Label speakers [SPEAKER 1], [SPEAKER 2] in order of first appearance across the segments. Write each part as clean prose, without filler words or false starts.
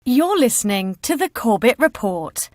[SPEAKER 1] You're listening to the Corbett Report.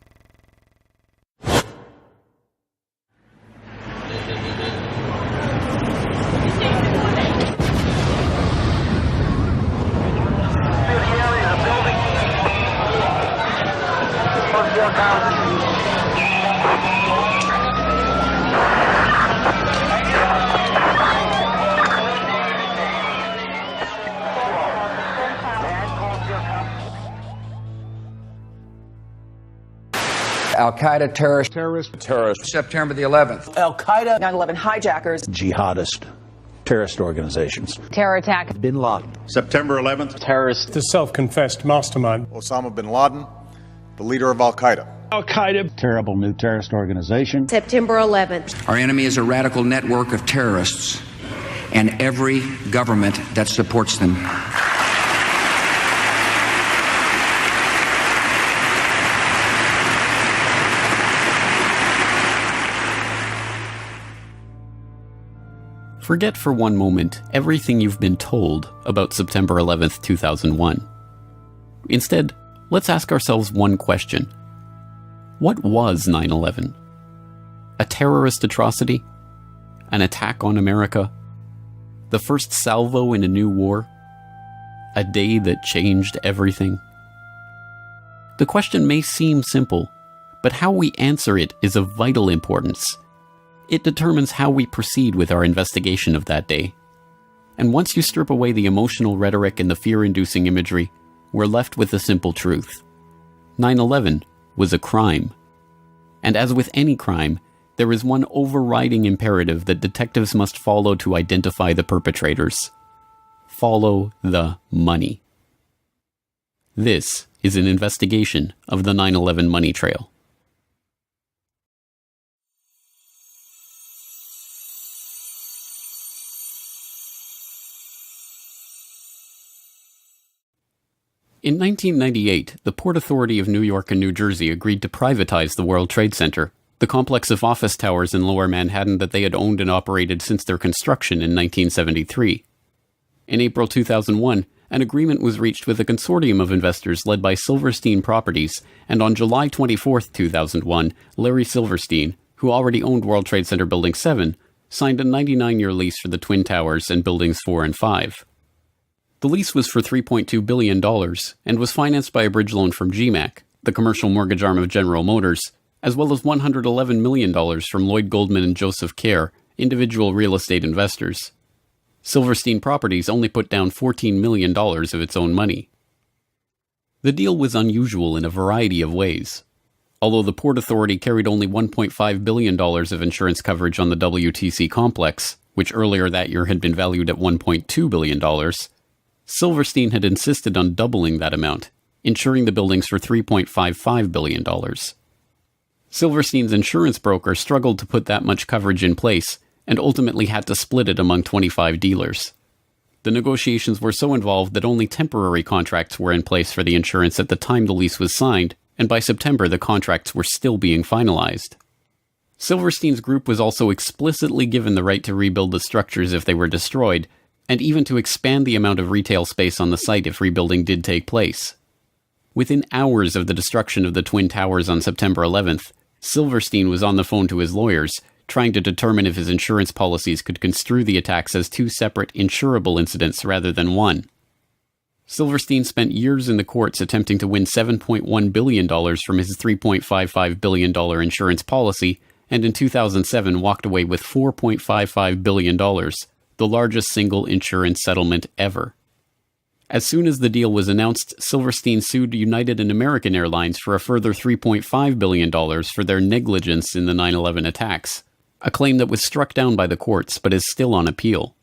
[SPEAKER 2] Al-Qaeda terrorist, September the 11th.
[SPEAKER 3] Al-Qaeda, 9/11 hijackers,
[SPEAKER 4] jihadist, terrorist organizations.
[SPEAKER 5] Terror attack.
[SPEAKER 4] Bin Laden.
[SPEAKER 6] September 11th.
[SPEAKER 7] Terrorist. The self-confessed mastermind.
[SPEAKER 8] Osama bin Laden, the leader of Al-Qaeda.
[SPEAKER 7] Al-Qaeda.
[SPEAKER 4] Terrible new terrorist organization.
[SPEAKER 5] September 11th.
[SPEAKER 2] Our enemy is a radical network of terrorists and every government that supports them.
[SPEAKER 9] Forget for one moment everything you've been told about September 11th, 2001. Instead, let's ask ourselves one question. What was 9/11? A terrorist atrocity? An attack on America? The first salvo in a new war? A day that changed everything? The question may seem simple, but how we answer it is of vital importance. It determines how we proceed with our investigation of that day. And once you strip away the emotional rhetoric and the fear-inducing imagery, we're left with the simple truth. 9/11 was a crime. And as with any crime, there is one overriding imperative that detectives must follow to identify the perpetrators. Follow the money. This is an investigation of the 9/11 money trail. In 1998, the Port Authority of New York and New Jersey agreed to privatize the World Trade Center, the complex of office towers in Lower Manhattan that they had owned and operated since their construction in 1973. In April 2001, an agreement was reached with a consortium of investors led by Silverstein Properties, and on July 24, 2001, Larry Silverstein, who already owned World Trade Center Building 7, signed a 99-year lease for the Twin Towers and Buildings 4 and 5. The lease was for $3.2 billion and was financed by a bridge loan from GMAC, the commercial mortgage arm of General Motors, as well as $111 million from Lloyd Goldman and Joseph Kerr, individual real estate investors. Silverstein Properties only put down $14 million of its own money. The deal was unusual in a variety of ways. Although the Port Authority carried only $1.5 billion of insurance coverage on the WTC complex, which earlier that year had been valued at $1.2 billion, Silverstein had insisted on doubling that amount, insuring the buildings for $3.55 billion. Silverstein's insurance broker struggled to put that much coverage in place and ultimately had to split it among 25 dealers. The negotiations were so involved that only temporary contracts were in place for the insurance at the time the lease was signed, and by September the contracts were still being finalized. Silverstein's group was also explicitly given the right to rebuild the structures if they were destroyed, and even to expand the amount of retail space on the site if rebuilding did take place. Within hours of the destruction of the Twin Towers on September 11th, Silverstein was on the phone to his lawyers, trying to determine if his insurance policies could construe the attacks as two separate insurable incidents rather than one. Silverstein spent years in the courts attempting to win $7.1 billion from his $3.55 billion insurance policy, and in 2007 walked away with $4.55 billion, the largest single insurance settlement ever. As soon as the deal was announced, Silverstein sued United and American Airlines for a further $3.5 billion for their negligence in the 9/11 attacks, a claim that was struck down by the courts but is still on appeal.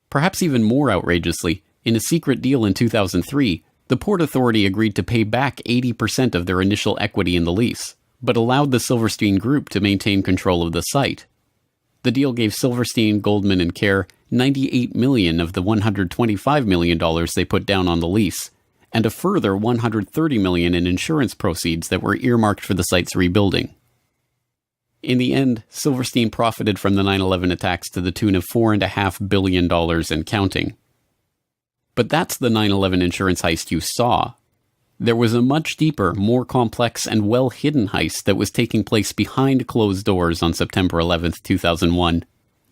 [SPEAKER 9] Perhaps even more outrageously, in a secret deal in 2003, the Port Authority agreed to pay back 80% of their initial equity in the lease, but allowed the Silverstein Group to maintain control of the site. The deal gave Silverstein, Goldman, and Kerr $98 million of the $125 million they put down on the lease, and a further $130 million in insurance proceeds that were earmarked for the site's rebuilding. In the end, Silverstein profited from the 9/11 attacks to the tune of $4.5 billion and counting. But that's the 9/11 insurance heist you saw. There was a much deeper, more complex, and well-hidden heist that was taking place behind closed doors on September 11, 2001,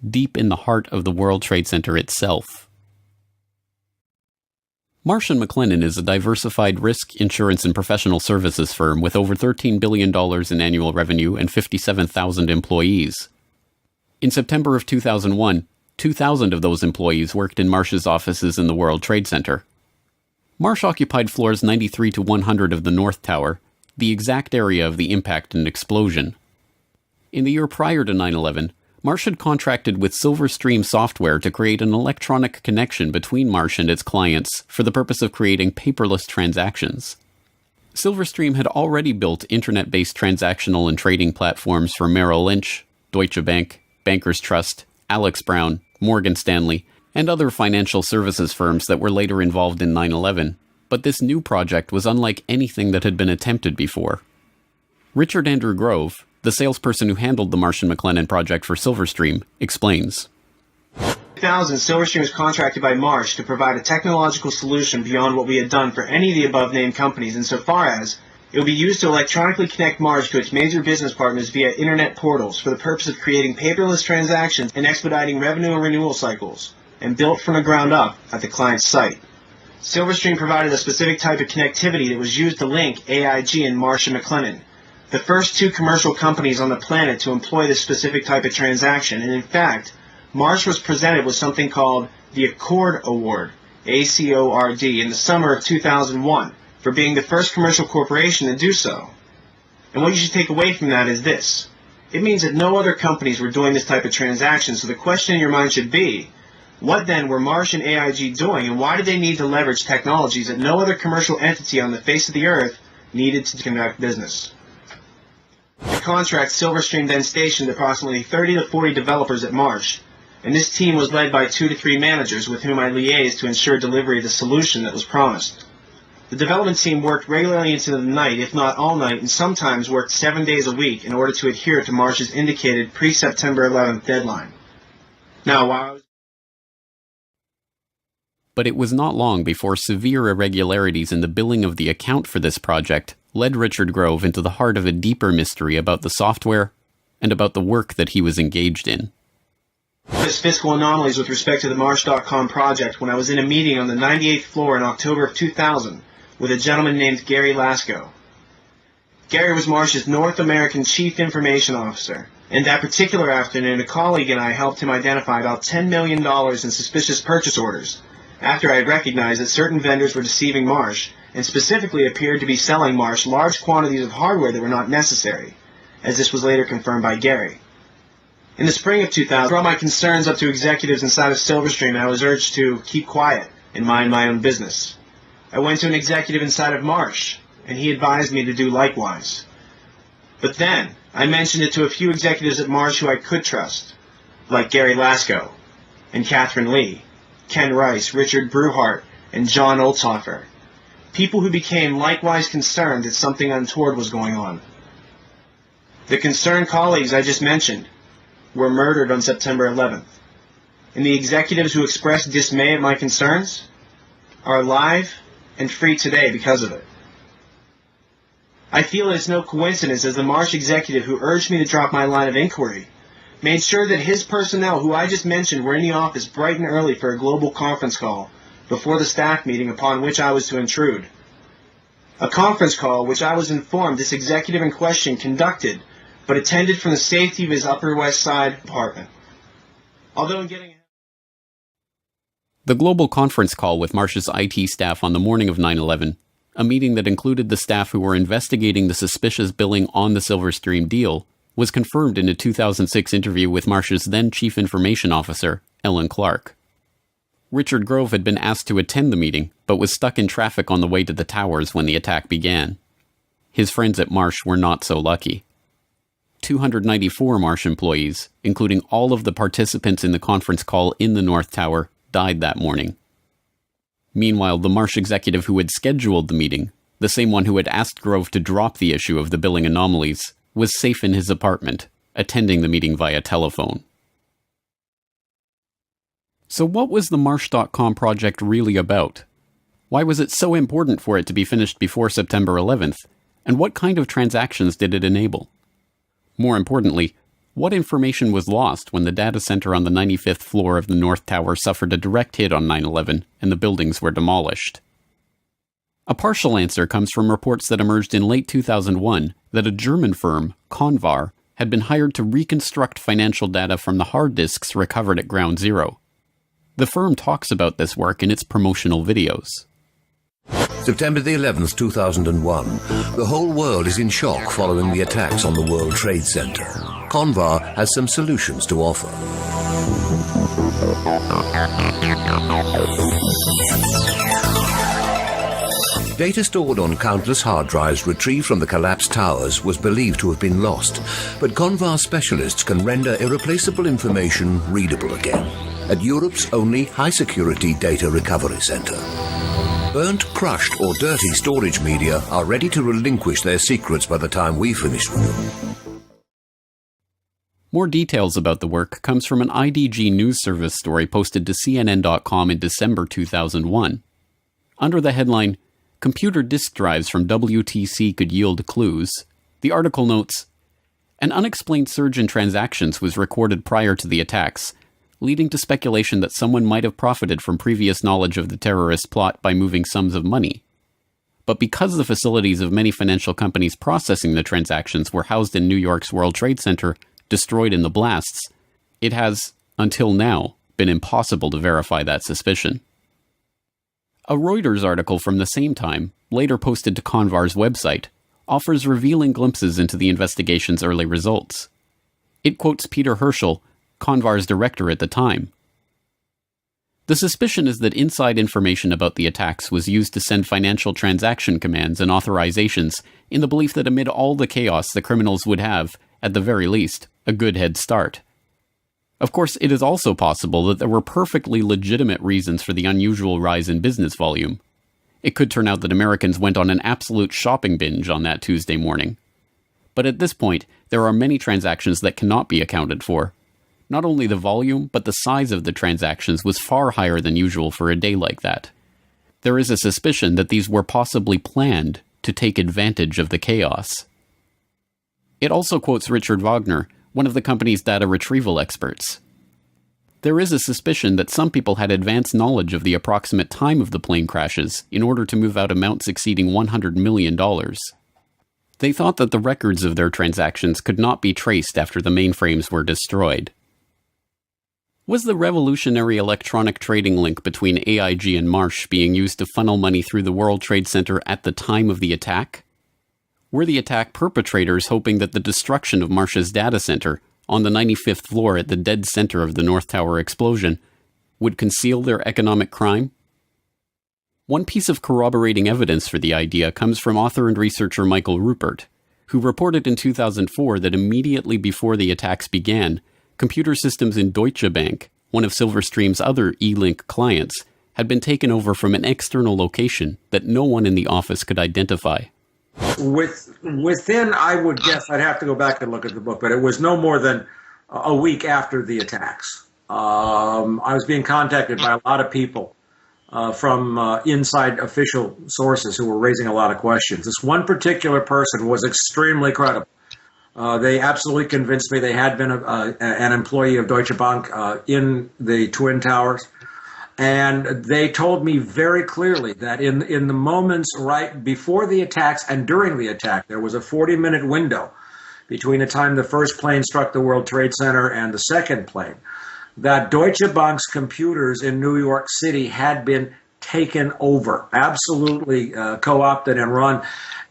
[SPEAKER 9] deep in the heart of the World Trade Center itself. Marsh & McLennan is a diversified risk, insurance, and professional services firm with over $13 billion in annual revenue and 57,000 employees. In September of 2001, 2,000 of those employees worked in Marsh's offices in the World Trade Center. Marsh occupied floors 93 to 100 of the North Tower, the exact area of the impact and explosion. In the year prior to 9/11, Marsh had contracted with Silverstream Software to create an electronic connection between Marsh and its clients for the purpose of creating paperless transactions. Silverstream had already built internet-based transactional and trading platforms for Merrill Lynch, Deutsche Bank, Bankers Trust, Alex Brown, Morgan Stanley, and other financial services firms that were later involved in 9/11, but this new project was unlike anything that had been attempted before. Richard Andrew Grove, the salesperson who handled the Marsh & McLennan project for Silverstream, explains.
[SPEAKER 6] In 2000, Silverstream was contracted by Marsh to provide a technological solution beyond what we had done for any of the above-named companies, insofar as it would be used to electronically connect Marsh to its major business partners via internet portals for the purpose of creating paperless transactions and expediting revenue and renewal cycles, and built from the ground up at the client's site. Silverstream provided a specific type of connectivity that was used to link AIG and Marsh & McLennan, the first two commercial companies on the planet to employ this specific type of transaction. And in fact, Marsh was presented with something called the Accord Award, ACORD, in the summer of 2001 for being the first commercial corporation to do so. And what you should take away from that is this. It means that no other companies were doing this type of transaction, so the question in your mind should be, what then were Marsh and AIG doing, and why did they need to leverage technologies that no other commercial entity on the face of the earth needed to conduct business? The contract, Silverstream then stationed approximately 30 to 40 developers at Marsh, and this team was led by 2 to 3 managers with whom I liaised to ensure delivery of the solution that was promised. The development team worked regularly into the night, if not all night, and sometimes worked 7 days a week in order to adhere to Marsh's indicated pre-September 11th deadline. Now, while I was
[SPEAKER 9] But it was not long before severe irregularities in the billing of the account for this project led Richard Grove into the heart of a deeper mystery about the software and about the work that he was engaged in.
[SPEAKER 6] fiscal anomalies with respect to the Marsh.com project when I was in a meeting on the 98th floor in October of 2000 with a gentleman named Gary Lasko. Gary was Marsh's North American Chief Information Officer, and that particular afternoon a colleague and I helped him identify about $10 million in suspicious purchase orders after I had recognized that certain vendors were deceiving Marsh and specifically appeared to be selling Marsh large quantities of hardware that were not necessary, as this was later confirmed by Gary. In the spring of 2000, I brought my concerns up to executives inside of Silverstream and I was urged to keep quiet and mind my own business. I went to an executive inside of Marsh, and he advised me to do likewise. But then, I mentioned it to a few executives at Marsh who I could trust, like Gary Lasko, and Catherine Lee, Ken Rice, Richard Bruhart, and John Oltzhofer, people who became likewise concerned that something untoward was going on. The concerned colleagues I just mentioned were murdered on September 11th, and the executives who expressed dismay at my concerns are alive and free today because of it. I feel it's no coincidence as the Marsh executive who urged me to drop my line of inquiry made sure that his personnel, who I just mentioned, were in the office bright and early for a global conference call before the staff meeting upon which I was to intrude. A conference call which I was informed this executive in question conducted, but attended from the safety of his Upper West Side apartment. Although in getting
[SPEAKER 9] The global conference call with Marsh's IT staff on the morning of 9/11, a meeting that included the staff who were investigating the suspicious billing on the Silverstream deal, was confirmed in a 2006 interview with Marsh's then Chief Information Officer, Ellen Clark. Richard Grove had been asked to attend the meeting, but was stuck in traffic on the way to the towers when the attack began. His friends at Marsh were not so lucky. 294 Marsh employees, including all of the participants in the conference call in the North Tower, died that morning. Meanwhile, the Marsh executive who had scheduled the meeting, the same one who had asked Grove to drop the issue of the billing anomalies, was safe in his apartment, attending the meeting via telephone. So what was the Marsh.com project really about? Why was it so important for it to be finished before September 11th? And what kind of transactions did it enable? More importantly, what information was lost when the data center on the 95th floor of the North Tower suffered a direct hit on 9/11 and the buildings were demolished? A partial answer comes from reports that emerged in late 2001 that a German firm, Convar, had been hired to reconstruct financial data from the hard disks recovered at Ground Zero. The firm talks about this work in its promotional videos.
[SPEAKER 10] September the 11th, 2001. The whole world is in shock following the attacks on the World Trade Center. Convar has some solutions to offer. Data stored on countless hard drives retrieved from the collapsed towers was believed to have been lost, but Convar specialists can render irreplaceable information readable again at Europe's only high-security data recovery center. Burnt, crushed, or dirty storage media are ready to relinquish their secrets by the time we finish with them.
[SPEAKER 9] More details about the work comes from an IDG news service story posted to CNN.com in December 2001. Under the headline, "Computer disk drives from WTC could yield clues," the article notes, "An unexplained surge in transactions was recorded prior to the attacks, leading to speculation that someone might have profited from previous knowledge of the terrorist plot by moving sums of money. But because the facilities of many financial companies processing the transactions were housed in New York's World Trade Center, destroyed in the blasts, it has, until now, been impossible to verify that suspicion." A Reuters article from the same time, later posted to Convar's website, offers revealing glimpses into the investigation's early results. It quotes Peter Herschel, Convar's director at the time. "The suspicion is that inside information about the attacks was used to send financial transaction commands and authorizations in the belief that amid all the chaos the criminals would have, at the very least, a good head start. Of course, it is also possible that there were perfectly legitimate reasons for the unusual rise in business volume. It could turn out that Americans went on an absolute shopping binge on that Tuesday morning. But at this point, there are many transactions that cannot be accounted for. Not only the volume, but the size of the transactions was far higher than usual for a day like that. There is a suspicion that these were possibly planned to take advantage of the chaos." It also quotes Richard Wagner, one of the company's data retrieval experts. "There is a suspicion that some people had advanced knowledge of the approximate time of the plane crashes in order to move out amounts exceeding $100 million. They thought that the records of their transactions could not be traced after the mainframes were destroyed." Was the revolutionary electronic trading link between AIG and Marsh being used to funnel money through the World Trade Center at the time of the attack? Were the attack perpetrators hoping that the destruction of Marsh's data center, on the 95th floor at the dead center of the North Tower explosion, would conceal their economic crime? One piece of corroborating evidence for the idea comes from author and researcher Michael Rupert, who reported in 2004 that immediately before the attacks began, computer systems in Deutsche Bank, one of Silverstream's other E-Link clients, had been taken over from an external location that no one in the office could identify.
[SPEAKER 11] Within, I would guess, I'd have to go back and look at the book, but it was no more than a week after the attacks. I was being contacted by a lot of people from inside official sources who were raising a lot of questions. This one particular person was extremely credible. They absolutely convinced me they had been an employee of Deutsche Bank in the Twin Towers. And they told me very clearly that in the moments right before the attacks and during the attack, there was a 40-minute window between the time the first plane struck the World Trade Center and the second plane, that Deutsche Bank's computers in New York City had been taken over, absolutely co-opted and run.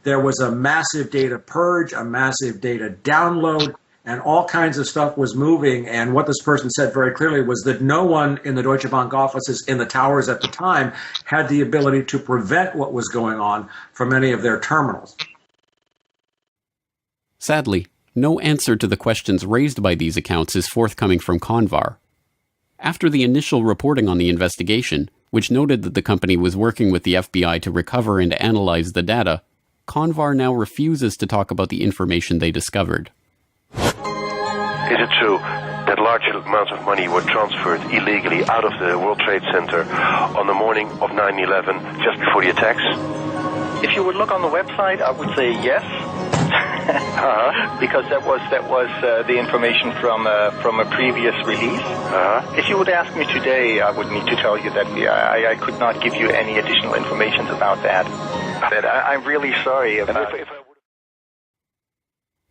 [SPEAKER 11] There was a massive data purge, a massive data download, and all kinds of stuff was moving. And what this person said very clearly was that no one in the Deutsche Bank offices in the towers at the time had the ability to prevent what was going on from any of their terminals.
[SPEAKER 9] Sadly, no answer to the questions raised by these accounts is forthcoming from Convar. After the initial reporting on the investigation, which noted that the company was working with the FBI to recover and analyze the data, Convar now refuses to talk about the information they discovered.
[SPEAKER 12] Is it true that large amounts of money were transferred illegally out of the World Trade Center on the morning of 9/11, just before the attacks?
[SPEAKER 13] If you would look on the website, I would say yes. Because that was the information from a previous release. If you would ask me today, I would need to tell you that I could not give you any additional information about that. I'm really sorry.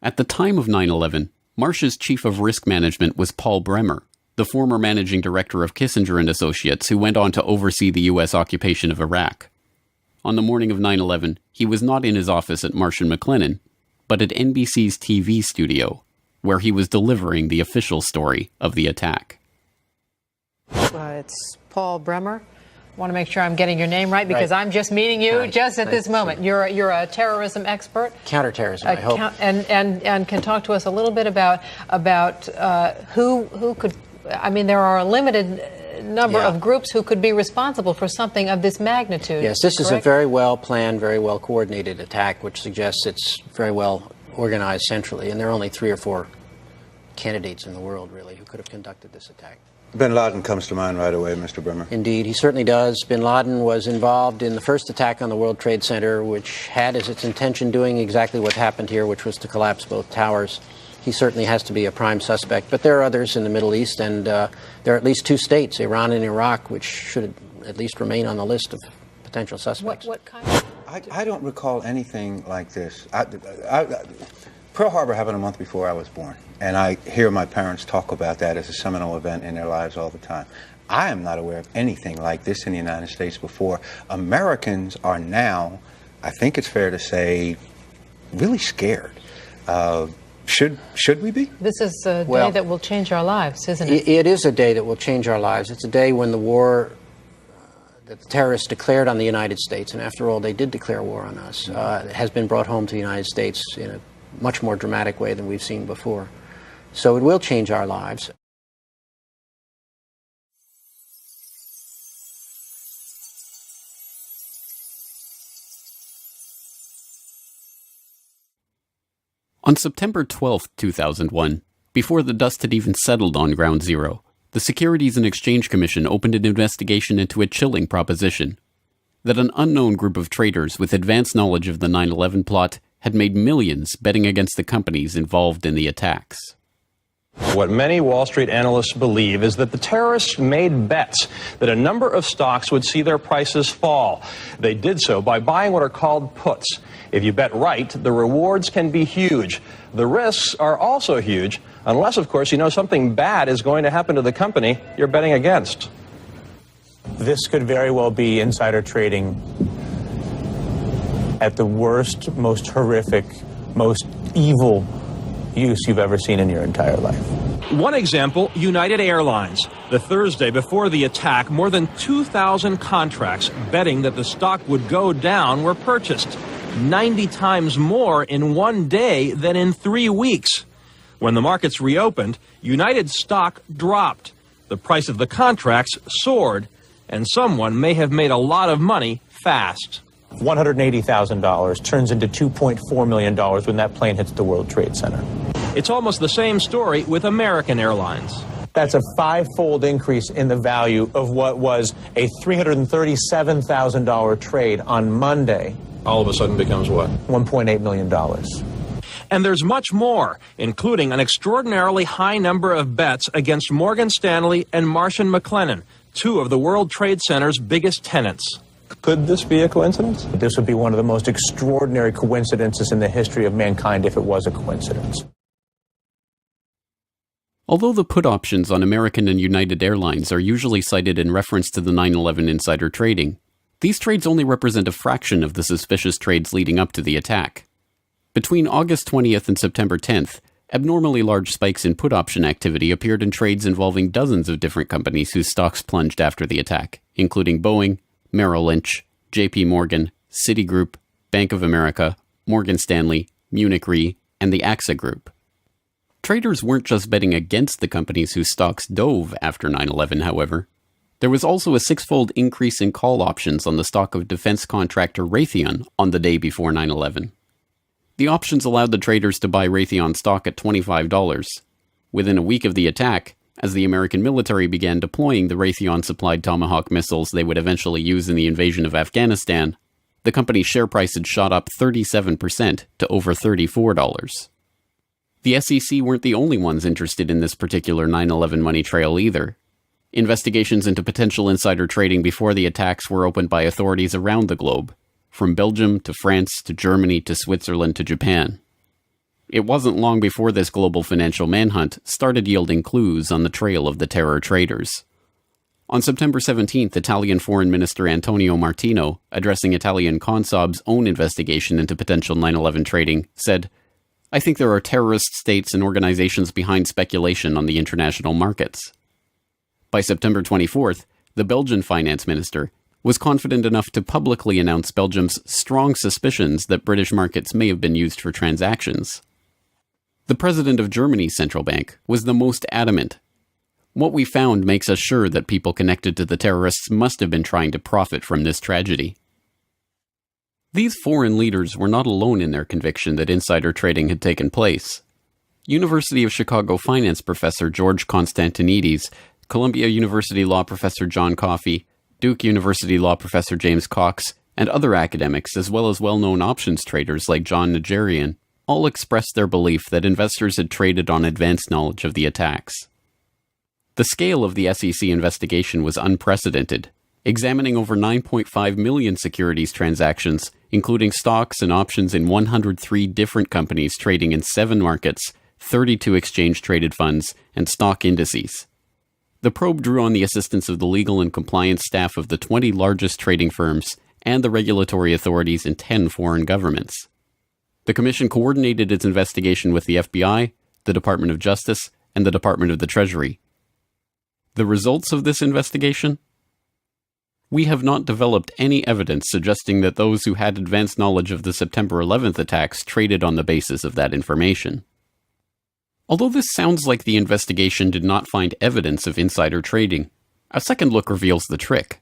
[SPEAKER 9] At the time of 9/11, Marsh's chief of risk management was Paul Bremer, the former managing director of Kissinger and Associates, who went on to oversee the U.S. occupation of Iraq. On the morning of 9/11, he was not in his office at Marsh & McLennan, but at NBC's TV studio, where he was delivering the official story of the attack.
[SPEAKER 5] It's Paul Bremer. I want to make sure I'm getting your name right because I'm just meeting you just at this moment. You're a terrorism expert,
[SPEAKER 14] counterterrorism. I hope,
[SPEAKER 5] and can talk to us a little bit about who could. I mean, there are a limited number of groups who could be responsible for something of this magnitude.
[SPEAKER 14] Yes, this is a very well planned, very well coordinated attack, which suggests it's very well organized centrally, and there are only 3 or 4 candidates in the world, really, who could have conducted this attack.
[SPEAKER 15] Bin Laden comes to mind right away, Mr. Bremer.
[SPEAKER 14] Indeed, he certainly does. Bin Laden was involved in the first attack on the World Trade Center, which had as its intention doing exactly what happened here, which was to collapse both towers. He certainly has to be a prime suspect, but there are others in the Middle East, and there are at least 2 states, Iran and Iraq, which should at least remain on the list of potential suspects.
[SPEAKER 5] What kind of...
[SPEAKER 15] I don't recall anything like this. Pearl Harbor happened a month before I was born, and I hear my parents talk about that as a seminal event in their lives all the time. I am not aware of anything like this in the United States before. Americans are now, I think it's fair to say, really scared. Should we be?
[SPEAKER 5] This is a day that will change our lives, isn't it?
[SPEAKER 14] It is a day that will change our lives. It's a day when the war that the terrorists declared on the United States, and after all, they did declare war on us, has been brought home to the United States in a much more dramatic way than we've seen before. So it will change our lives.
[SPEAKER 9] On September 12, 2001, before the dust had even settled on Ground Zero, the Securities and Exchange Commission opened an investigation into a chilling proposition: that an unknown group of traders with advanced knowledge of the 9/11 plot had made millions betting against the companies involved in the attacks.
[SPEAKER 16] What many Wall Street analysts believe is that the terrorists made bets that a number of stocks would see their prices fall. They did so by buying what are called puts. If you bet right, the rewards can be huge. The risks are also huge, unless, of course, you know something bad is going to happen to the company you're betting against.
[SPEAKER 17] This could very well be insider trading at the worst, most horrific, most evil use you've ever seen in your entire life.
[SPEAKER 16] One example, United Airlines. The Thursday before the attack, more than 2,000 contracts betting that the stock would go down were purchased. 90 times more in one day than in 3 weeks. When the markets reopened, United stock dropped. The price of the contracts soared, and someone may have made a lot of money fast.
[SPEAKER 17] $180,000 turns into $2.4 million when that plane hits the World Trade Center.
[SPEAKER 16] It's almost the same story with American Airlines.
[SPEAKER 17] That's a 5-fold increase in the value of what was a $337,000 trade on Monday.
[SPEAKER 16] All of a sudden becomes what?
[SPEAKER 17] $1.8 million.
[SPEAKER 16] And there's much more, including an extraordinarily high number of bets against Morgan Stanley and Marsh & McLennan, 2 of the World Trade Center's biggest tenants.
[SPEAKER 17] Could this be a coincidence? This would be one of the most extraordinary coincidences in the history of mankind if it was a coincidence.
[SPEAKER 9] Although the put options on American and United Airlines are usually cited in reference to the 9/11 insider trading, these trades only represent a fraction of the suspicious trades leading up to the attack. Between August 20th and September 10th, abnormally large spikes in put option activity appeared in trades involving dozens of different companies whose stocks plunged after the attack, including Boeing, Merrill Lynch, JP Morgan, Citigroup, Bank of America, Morgan Stanley, Munich Re, and the AXA Group. Traders weren't just betting against the companies whose stocks dove after 9/11, however. There was also a 6-fold increase in call options on the stock of defense contractor Raytheon on the day before 9/11. The options allowed the traders to buy Raytheon stock at $25, within a week of the attack, as the American military began deploying the Raytheon-supplied Tomahawk missiles they would eventually use in the invasion of Afghanistan, the company's share price had shot up 37% to over $34. The SEC weren't the only ones interested in this particular 9/11 money trail either. Investigations into potential insider trading before the attacks were opened by authorities around the globe, from Belgium to France to Germany to Switzerland to Japan. It wasn't long before this global financial manhunt started yielding clues on the trail of the terror traders. On September 17th, Italian Foreign Minister Antonio Martino, addressing Italian Consob's own investigation into potential 9/11 trading, said, "I think there are terrorist states and organizations behind speculation on the international markets." By September 24th, the Belgian finance minister was confident enough to publicly announce Belgium's strong suspicions that British markets may have been used for transactions. The president of Germany's central bank was the most adamant. "What we found makes us sure that people connected to the terrorists must have been trying to profit from this tragedy." These foreign leaders were not alone in their conviction that insider trading had taken place. University of Chicago finance professor George Constantinides, Columbia University law professor John Coffey, Duke University law professor James Cox, and other academics, as well as well-known options traders like John Najarian, all expressed their belief that investors had traded on advanced knowledge of the attacks. The scale of the SEC investigation was unprecedented, examining over 9.5 million securities transactions, including stocks and options in 103 different companies trading in 7 markets, 32 exchange-traded funds, and stock indices. The probe drew on the assistance of the legal and compliance staff of the 20 largest trading firms and the regulatory authorities in 10 foreign governments. The Commission coordinated its investigation with the FBI, the Department of Justice, and the Department of the Treasury. The results of this investigation? We have not developed any evidence suggesting that those who had advanced knowledge of the September 11th attacks traded on the basis of that information. Although this sounds like the investigation did not find evidence of insider trading, a second look reveals the trick.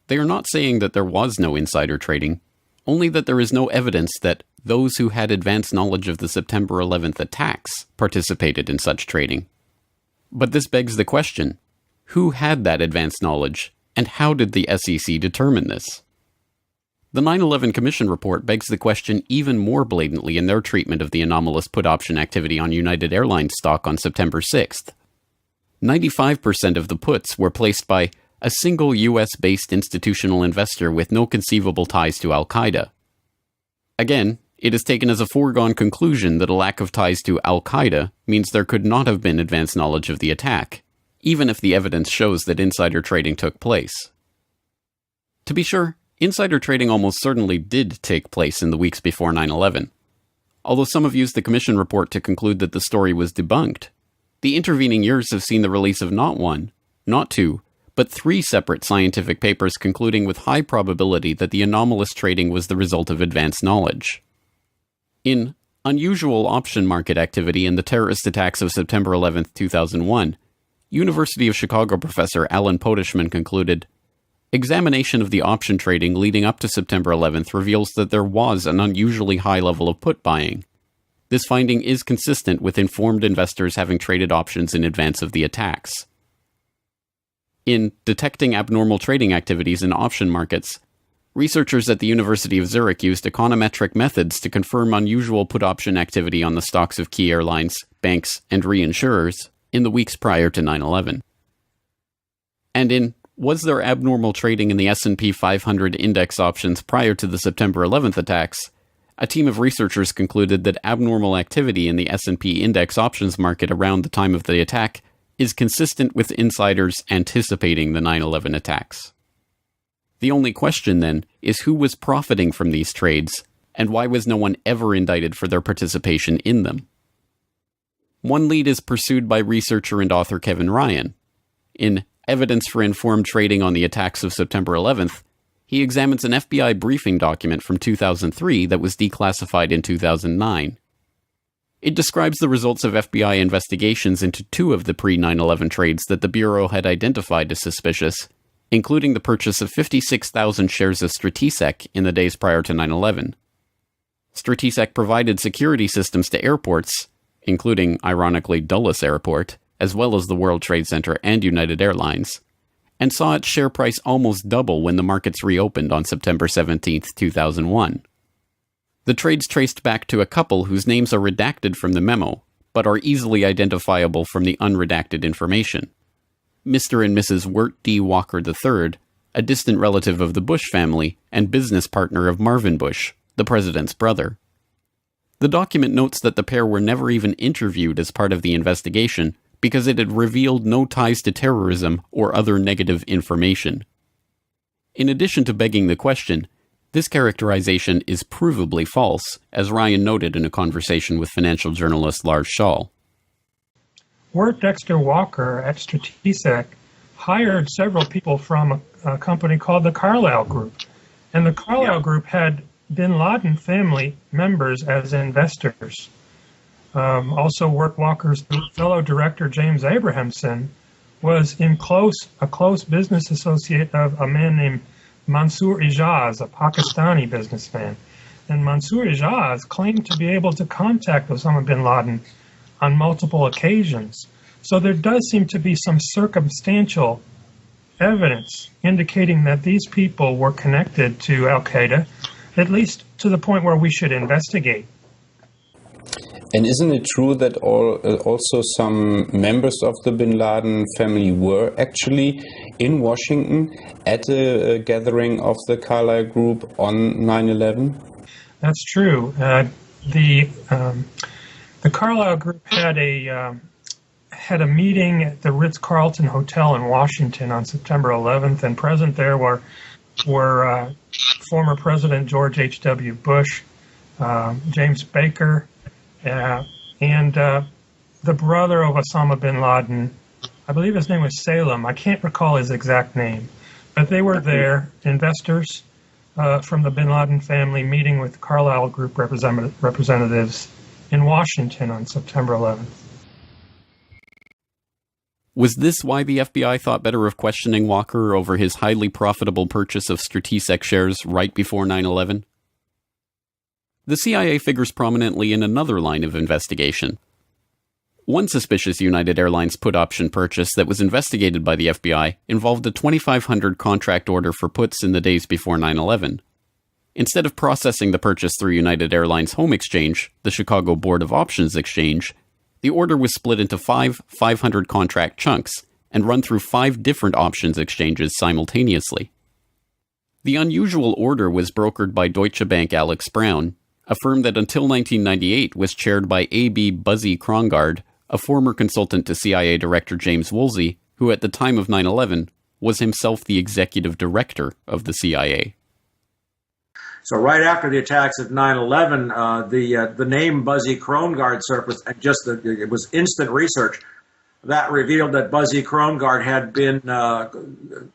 [SPEAKER 9] They are not saying that there was no insider trading, only that there is no evidence that those who had advanced knowledge of the September 11th attacks participated in such trading. But this begs the question, who had that advanced knowledge, and how did the SEC determine this? The 9/11 Commission report begs the question even more blatantly in their treatment of the anomalous put option activity on United Airlines stock on September 6th. 95% of the puts were placed by a single US-based institutional investor with no conceivable ties to Al-Qaeda. Again, it is taken as a foregone conclusion that a lack of ties to Al-Qaeda means there could not have been advanced knowledge of the attack, even if the evidence shows that insider trading took place. To be sure, insider trading almost certainly did take place in the weeks before 9/11. Although some have used the Commission report to conclude that the story was debunked, the intervening years have seen the release of not one, not two, but 3 separate scientific papers concluding with high probability that the anomalous trading was the result of advanced knowledge. In Unusual Option Market Activity in the Terrorist Attacks of September 11, 2001, University of Chicago professor Alan Podeshman concluded, "Examination of the option trading leading up to September 11th reveals that there was an unusually high level of put buying. This finding is consistent with informed investors having traded options in advance of the attacks." In Detecting Abnormal Trading Activities in Option Markets, researchers at the University of Zurich used econometric methods to confirm unusual put option activity on the stocks of key airlines, banks, and reinsurers in the weeks prior to 9/11. And in Was There Abnormal Trading in the S&P 500 Index Options prior to the September 11th attacks, a team of researchers concluded that abnormal activity in the S&P Index Options market around the time of the attack is consistent with insiders anticipating the 9/11 attacks. The only question, then, is who was profiting from these trades, and why was no one ever indicted for their participation in them? One lead is pursued by researcher and author Kevin Ryan. In Evidence for Informed Trading on the Attacks of September 11th, he examines an FBI briefing document from 2003 that was declassified in 2009. It describes the results of FBI investigations into 2 of the pre-9/11 trades that the Bureau had identified as suspicious, including the purchase of 56,000 shares of Stratesec in the days prior to 9/11. Stratesec provided security systems to airports, including, ironically, Dulles Airport, as well as the World Trade Center and United Airlines, and saw its share price almost double when the markets reopened on September 17, 2001. The trades traced back to a couple whose names are redacted from the memo, but are easily identifiable from the unredacted information. Mr. and Mrs. Wirt D. Walker III, a distant relative of the Bush family and business partner of Marvin Bush, the president's brother. The document notes that the pair were never even interviewed as part of the investigation because it had revealed no ties to terrorism or other negative information. In addition to begging the question, this characterization is provably false, as Ryan noted in a conversation with financial journalist Lars Schall.
[SPEAKER 18] Wirt Dexter Walker at Stratesec hired several people from a company called the Carlyle Group. And the Carlyle Group had bin Laden family members as investors. Also, Wirt Walker's fellow director, James Abrahamson, was a close business associate of a man named Mansour Ijaz, a Pakistani businessman. And Mansour Ijaz claimed to be able to contact Osama bin Laden on multiple occasions. So there does seem to be some circumstantial evidence indicating that these people were connected to al-Qaeda, at least to the point where we should investigate.
[SPEAKER 19] And isn't it true that also some members of the bin Laden family were actually in Washington at a gathering of the Carlyle Group on 9/11?
[SPEAKER 18] That's true. The Carlyle Group had a meeting at the Ritz-Carlton Hotel in Washington on September 11th, and present there were former President George H.W. Bush, James Baker, and the brother of Osama bin Laden. I believe his name was Salem. I can't recall his exact name. But they were there, investors from the bin Laden family, meeting with Carlyle Group representatives in Washington on September 11th.
[SPEAKER 9] Was this why the FBI thought better of questioning Walker over his highly profitable purchase of Stratesec shares right before 9/11? The CIA figures prominently in another line of investigation. One suspicious United Airlines put option purchase that was investigated by the FBI involved a 2,500 contract order for puts in the days before 9/11. Instead of processing the purchase through United Airlines Home Exchange, the Chicago Board of Options Exchange, the order was split into 500 contract chunks and run through 5 different options exchanges simultaneously. The unusual order was brokered by Deutsche Bank Alex Brown, a firm that until 1998 was chaired by A.B. Buzzy Krongard, a former consultant to CIA Director James Woolsey, who at the time of 9/11 was himself the executive director of the CIA.
[SPEAKER 11] So right after the attacks of 9/11, the name Buzzy Krongard surfaced, and it was instant research that revealed that Buzzy Krongard had been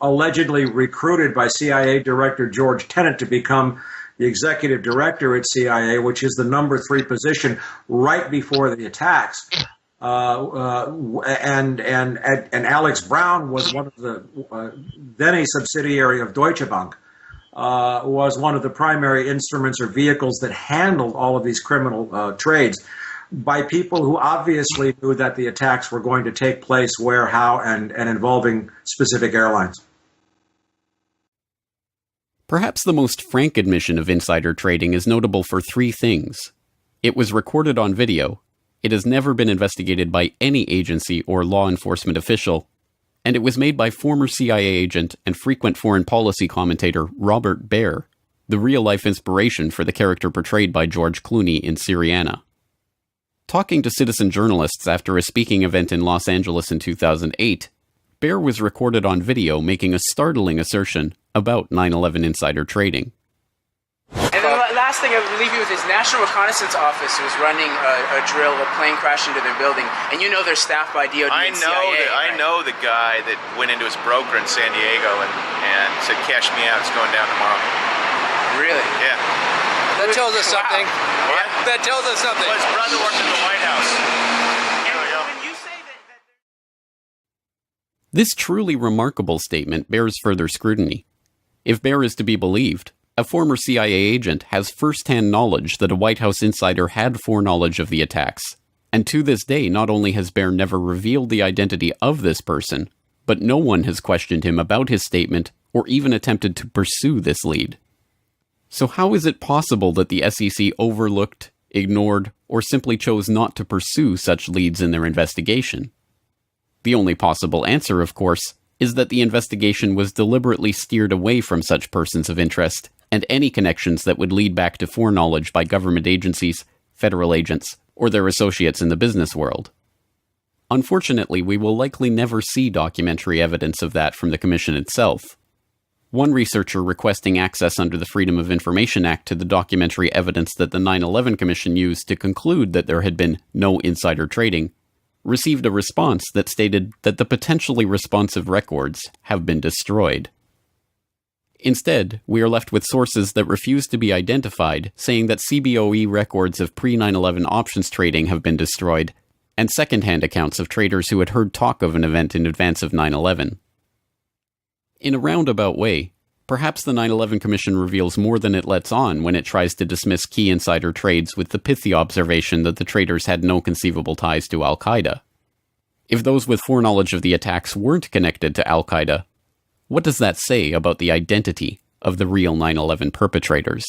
[SPEAKER 11] allegedly recruited by CIA Director George Tenet to become the executive director at CIA, which is the number 3 position right before the attacks. And Alex Brown was one of the then a subsidiary of Deutsche Bank. Was one of the primary instruments or vehicles that handled all of these criminal trades by people who obviously knew that the attacks were going to take place where, how, and involving specific airlines.
[SPEAKER 9] Perhaps the most frank admission of insider trading is notable for 3 things. It was recorded on video, it has never been investigated by any agency or law enforcement official, and it was made by former CIA agent and frequent foreign policy commentator Robert Baer, the real-life inspiration for the character portrayed by George Clooney in Syriana. Talking to citizen journalists after a speaking event in Los Angeles in 2008, Baer was recorded on video making a startling assertion about 9/11 insider trading.
[SPEAKER 20] And then the last thing I believe it was his National Reconnaissance Office was running a drill. A plane crashed into their building, and you know they're staffed by DOD and CIA.
[SPEAKER 21] I know the guy that went into his broker in San Diego and said, "Cash me out. It's going down tomorrow."
[SPEAKER 20] Really?
[SPEAKER 21] Yeah.
[SPEAKER 22] That tells us something.
[SPEAKER 21] What?
[SPEAKER 22] That tells us something.
[SPEAKER 21] Well, his brother worked at the White House.
[SPEAKER 9] This truly remarkable statement bears further scrutiny. If Baer is to be believed, a former CIA agent has first-hand knowledge that a White House insider had foreknowledge of the attacks, And to this day, not only has Baer never revealed the identity of this person, but no one has questioned him about his statement or even attempted to pursue this lead. So how is it possible that the SEC overlooked, ignored, or simply chose not to pursue such leads in their investigation? The only possible answer, of course, is that the investigation was deliberately steered away from such persons of interest and any connections that would lead back to foreknowledge by government agencies, federal agents, or their associates in the business world. Unfortunately, we will likely never see documentary evidence of that from the Commission itself. One researcher requesting access under the Freedom of Information Act to the documentary evidence that the 9/11 Commission used to conclude that there had been no insider trading received a response that stated that the potentially responsive records have been destroyed. Instead, we are left with sources that refuse to be identified, saying that CBOE records of pre-9/11 options trading have been destroyed, and second-hand accounts of traders who had heard talk of an event in advance of 9/11. In a roundabout way, perhaps the 9/11 Commission reveals more than it lets on when it tries to dismiss key insider trades with the pithy observation that the traders had no conceivable ties to Al-Qaeda. If those with foreknowledge of the attacks weren't connected to Al-Qaeda, what does that say about the identity of the real 9/11 perpetrators?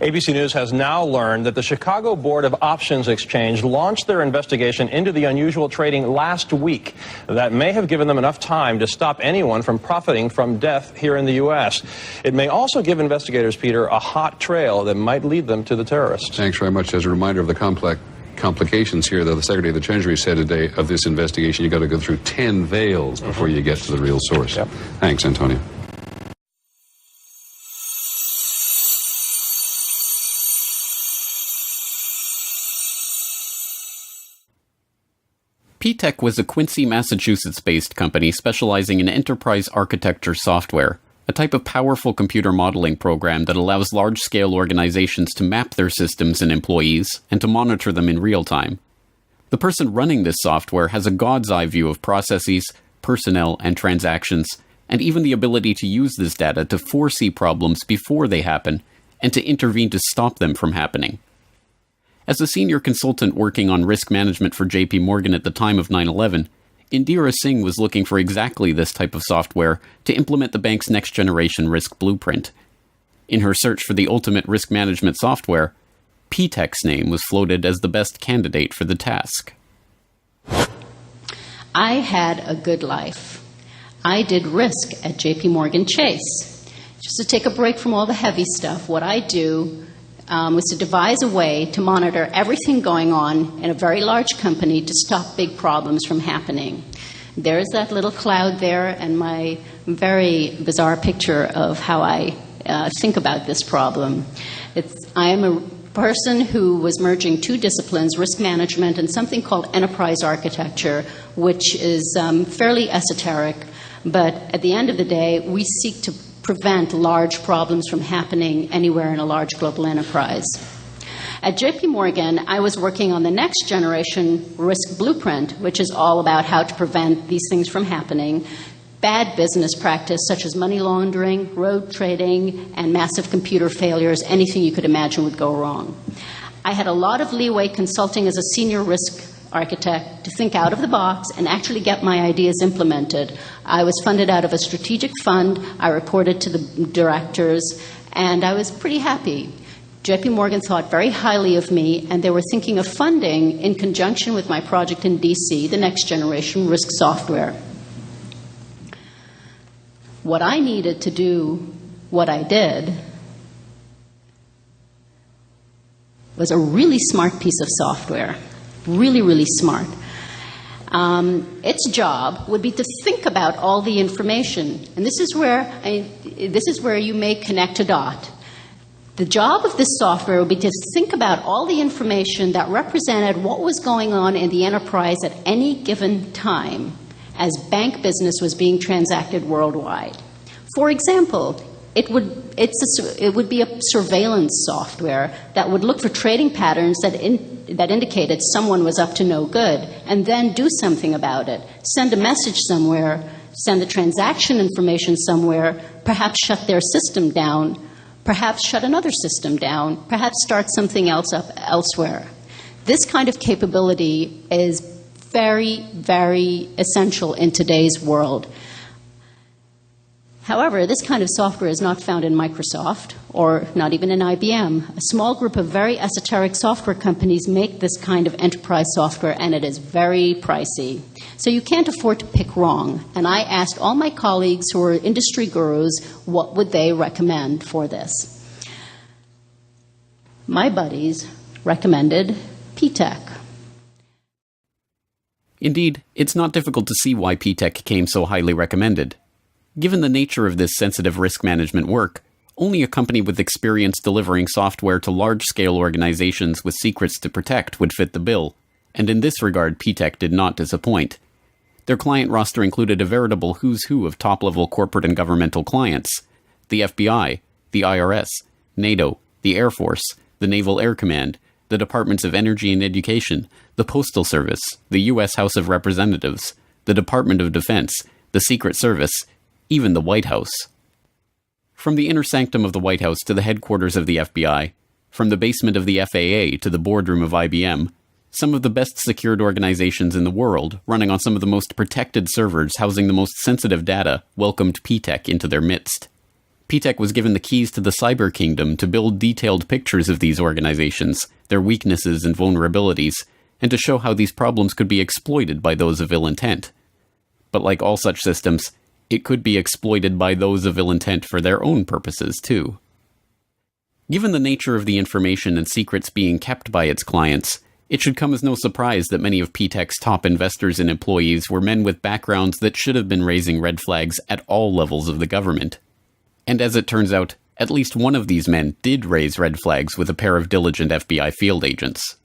[SPEAKER 16] ABC News has now learned that the Chicago Board of Options Exchange launched their investigation into the unusual trading last week. That may have given them enough time to stop anyone from profiting from death here in the U.S. It may also give investigators, Peter, a hot trail that might lead them to the terrorists.
[SPEAKER 1] Thanks very much. As a reminder of the complications here, though, the Secretary of the Treasury said today of this investigation, you've got to go through 10 veils before you get to the real source. Yep. Thanks, Antonio.
[SPEAKER 9] P-Tech was a Quincy, Massachusetts-based company specializing in enterprise architecture software, a type of powerful computer modeling program that allows large-scale organizations to map their systems and employees and to monitor them in real time. The person running this software has a god's-eye view of processes, personnel, and transactions, and even the ability to use this data to foresee problems before they happen and to intervene to stop them from happening. As a senior consultant working on risk management for JP Morgan at the time of 9/11, Indira Singh was looking for exactly this type of software to implement the bank's next-generation risk blueprint. In her search for the ultimate risk management software, P-Tech's name was floated as the best candidate for the task.
[SPEAKER 3] I had a good life. I did risk at JP Morgan Chase. Just to take a break from all the heavy stuff, what I do was to devise a way to monitor everything going on in a very large company to stop big problems from happening. There's that little cloud there and my very bizarre picture of how I think about this problem. I am a person who was merging two disciplines, risk management and something called enterprise architecture, which is fairly esoteric, but at the end of the day, we seek to prevent large problems from happening anywhere in a large global enterprise. At JP Morgan, I was working on the next generation risk blueprint, which is all about how to prevent these things from happening. Bad business practice, such as money laundering, road trading, and massive computer failures, anything you could imagine would go wrong. I had a lot of leeway consulting as a senior risk architect to think out of the box and actually get my ideas implemented. I was funded out of a strategic fund. I reported to the directors, and I was pretty happy. JP Morgan thought very highly of me, and they were thinking of funding, in conjunction with my project in DC, the next generation risk software. What I needed to do, what I did, was a really smart piece of software. Really, really smart. Its job would be to think about all the information, and this is where you may connect a dot. The job of this software would be to think about all the information that represented what was going on in the enterprise at any given time as bank business was being transacted worldwide. For example, it would be a surveillance software that would look for trading patterns that indicated someone was up to no good, and then do something about it. Send a message somewhere, send the transaction information somewhere, perhaps shut their system down, perhaps shut another system down, perhaps start something else up elsewhere. This kind of capability is very, very essential in today's world. However, this kind of software is not found in Microsoft or not even in IBM. A small group of very esoteric software companies make this kind of enterprise software, and it is very pricey. So you can't afford to pick wrong. And I asked all my colleagues who are industry gurus what would they recommend for this. My buddies recommended P-TECH.
[SPEAKER 9] Indeed, it's not difficult to see why P-TECH came so highly recommended. Given the nature of this sensitive risk management work, only a company with experience delivering software to large-scale organizations with secrets to protect would fit the bill, and in this regard P-TECH did not disappoint. Their client roster included a veritable who's who of top-level corporate and governmental clients: the FBI, the IRS, NATO, the Air Force, the Naval Air Command, the Departments of Energy and Education, the Postal Service, the U.S. House of Representatives, the Department of Defense, the Secret Service, even the White House. From the inner sanctum of the White House to the headquarters of the FBI, from the basement of the FAA to the boardroom of IBM, some of the best secured organizations in the world, running on some of the most protected servers housing the most sensitive data, welcomed P-TECH into their midst. P-TECH was given the keys to the cyber kingdom to build detailed pictures of these organizations, their weaknesses and vulnerabilities, and to show how these problems could be exploited by those of ill intent. But like all such systems, it could be exploited by those of ill intent for their own purposes, too. Given the nature of the information and secrets being kept by its clients, it should come as no surprise that many of P-TECH's top investors and employees were men with backgrounds that should have been raising red flags at all levels of the government. And as it turns out, at least one of these men did raise red flags with a pair of diligent FBI field agents.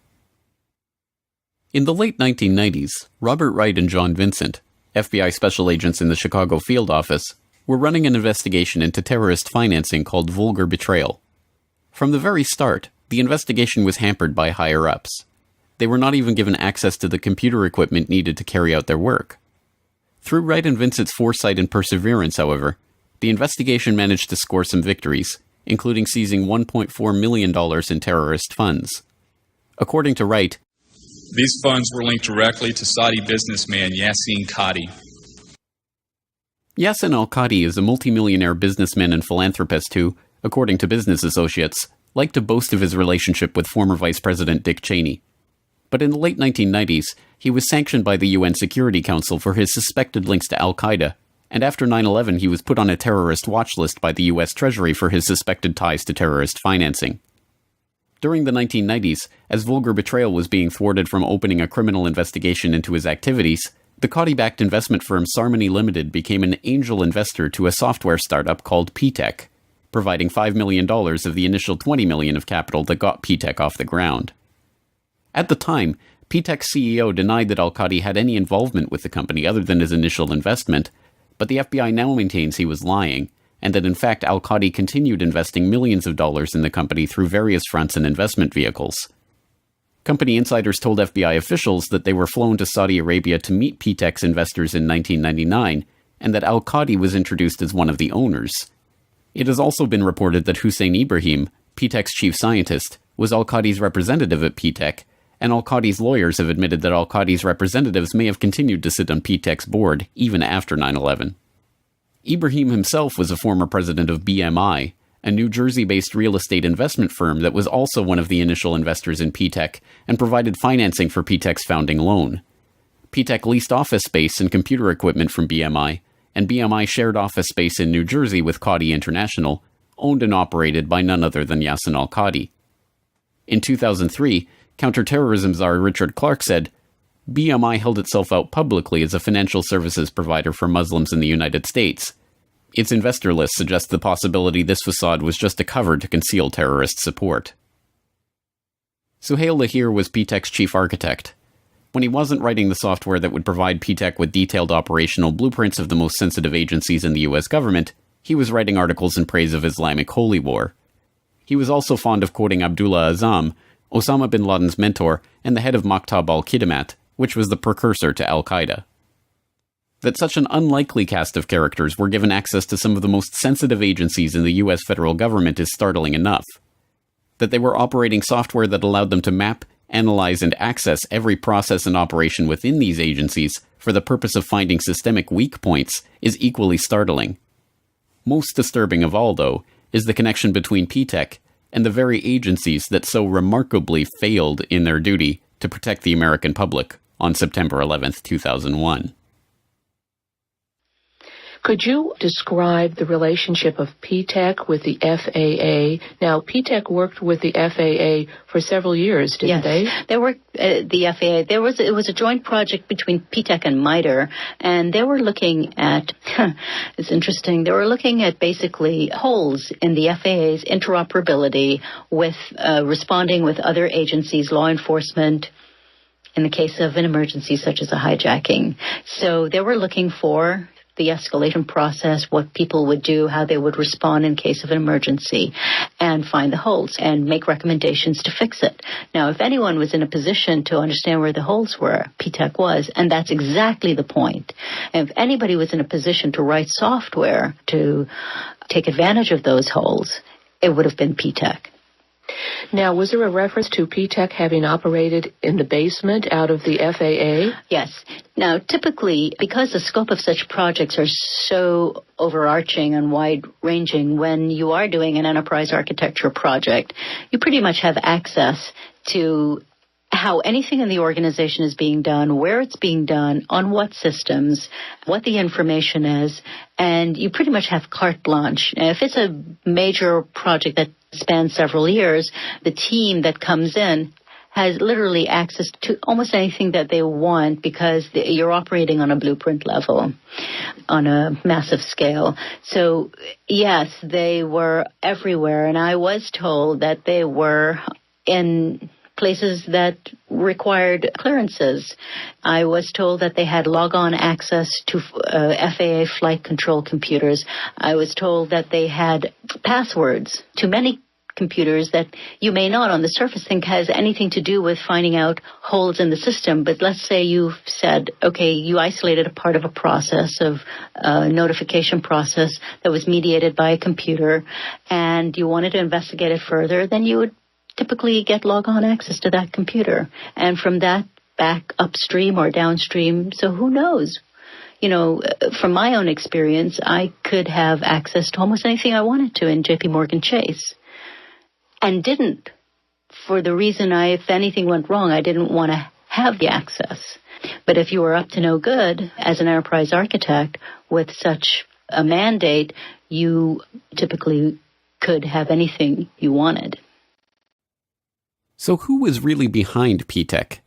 [SPEAKER 9] In the late 1990s, Robert Wright and John Vincent, FBI special agents in the Chicago field office, were running an investigation into terrorist financing called Vulgar Betrayal. From the very start, the investigation was hampered by higher-ups. They were not even given access to the computer equipment needed to carry out their work. Through Wright and Vincent's foresight and perseverance, however, the investigation managed to score some victories, including seizing $1.4 million in terrorist funds. According to Wright,
[SPEAKER 7] these funds were linked directly to Saudi businessman Yassin Qadi.
[SPEAKER 9] Yassin al-Qadi is a multimillionaire businessman and philanthropist who, according to Business Associates, liked to boast of his relationship with former Vice President Dick Cheney. But in the late 1990s, he was sanctioned by the UN Security Council for his suspected links to al-Qaeda, and after 9/11 he was put on a terrorist watch list by the US Treasury for his suspected ties to terrorist financing. During the 1990s, as Vulgar Betrayal was being thwarted from opening a criminal investigation into his activities, the Qadi-backed investment firm Sarmony Limited became an angel investor to a software startup called P-TECH, providing $5 million of the initial $20 million of capital that got P-TECH off the ground. At the time, P-TECH's CEO denied that al-Qadi had any involvement with the company other than his initial investment, but the FBI now maintains he was lying, and that in fact al-Qadi continued investing millions of dollars in the company through various fronts and investment vehicles. Company insiders told FBI officials that they were flown to Saudi Arabia to meet P-TECH's investors in 1999, and that al-Qadi was introduced as one of the owners. It has also been reported that Hussein Ibrahim, P-TECH's chief scientist, was al-Qadi's representative at P-TECH, and al-Qadi's lawyers have admitted that al-Qadi's representatives may have continued to sit on P-TECH's board even after 9/11. Ibrahim himself was a former president of BMI, a New Jersey-based real estate investment firm that was also one of the initial investors in P-TECH and provided financing for P-TECH's founding loan. P-TECH leased office space and computer equipment from BMI, and BMI shared office space in New Jersey with Qadi International, owned and operated by none other than Yassin al-Qadi. In 2003, counterterrorism czar Richard Clarke said, BMI held itself out publicly as a financial services provider for Muslims in the United States. Its investor list suggests the possibility this facade was just a cover to conceal terrorist support. Suhail Lahir was P-TECH's chief architect. When he wasn't writing the software that would provide P-TECH with detailed operational blueprints of the most sensitive agencies in the US government, he was writing articles in praise of Islamic holy war. He was also fond of quoting Abdullah Azzam, Osama bin Laden's mentor and the head of Maktab al-Khidmat, which was the precursor to al-Qaeda. That such an unlikely cast of characters were given access to some of the most sensitive agencies in the US federal government is startling enough. That they were operating software that allowed them to map, analyze, and access every process and operation within these agencies for the purpose of finding systemic weak points is equally startling. Most disturbing of all, though, is the connection between P-TECH and the very agencies that so remarkably failed in their duty to protect the American public on September 11th, 2001.
[SPEAKER 4] Could you describe the relationship of P-TECH with the FAA? Now, P-TECH worked with the FAA for several years, didn't they?
[SPEAKER 8] They worked the FAA. It was a joint project between P-TECH and MITRE, and they were looking at, it's interesting, they were looking at basically holes in the FAA's interoperability with responding with other agencies, law enforcement, in the case of an emergency such as a hijacking. So they were looking for the escalation process, what people would do, how they would respond in case of an emergency, and find the holes and make recommendations to fix it. Now, if anyone was in a position to understand where the holes were, P-TECH was, and that's exactly the point. And if anybody was in a position to write software to take advantage of those holes, it would have been P-TECH.
[SPEAKER 4] Now, was there a reference to P-TECH having operated in the basement out of the FAA?
[SPEAKER 8] Yes. Now, typically, because the scope of such projects are so overarching and wide-ranging, when you are doing an enterprise architecture project, you pretty much have access to how anything in the organization is being done, where it's being done, on what systems, what the information is, and you pretty much have carte blanche. If it's a major project that spans several years, the team that comes in has literally access to almost anything that they want because you're operating on a blueprint level, on a massive scale. So, yes, they were everywhere, and I was told that they were in places that required clearances. I was told that they had log-on access to FAA flight control computers. I was told that they had passwords to many computers that you may not on the surface think has anything to do with finding out holes in the system. But let's say you've said, okay, you isolated a part of a process, of a notification process that was mediated by a computer, and you wanted to investigate it further, then you would typically get log-on access to that computer. And from that, back upstream or downstream. So who knows? You know, from my own experience, I could have access to almost anything I wanted to in JP Morgan Chase. And didn't, for the reason if anything went wrong, I didn't want to have the access. But if you were up to no good as an enterprise architect with such a mandate, you typically could have anything you wanted.
[SPEAKER 9] So who was really behind P-TECH?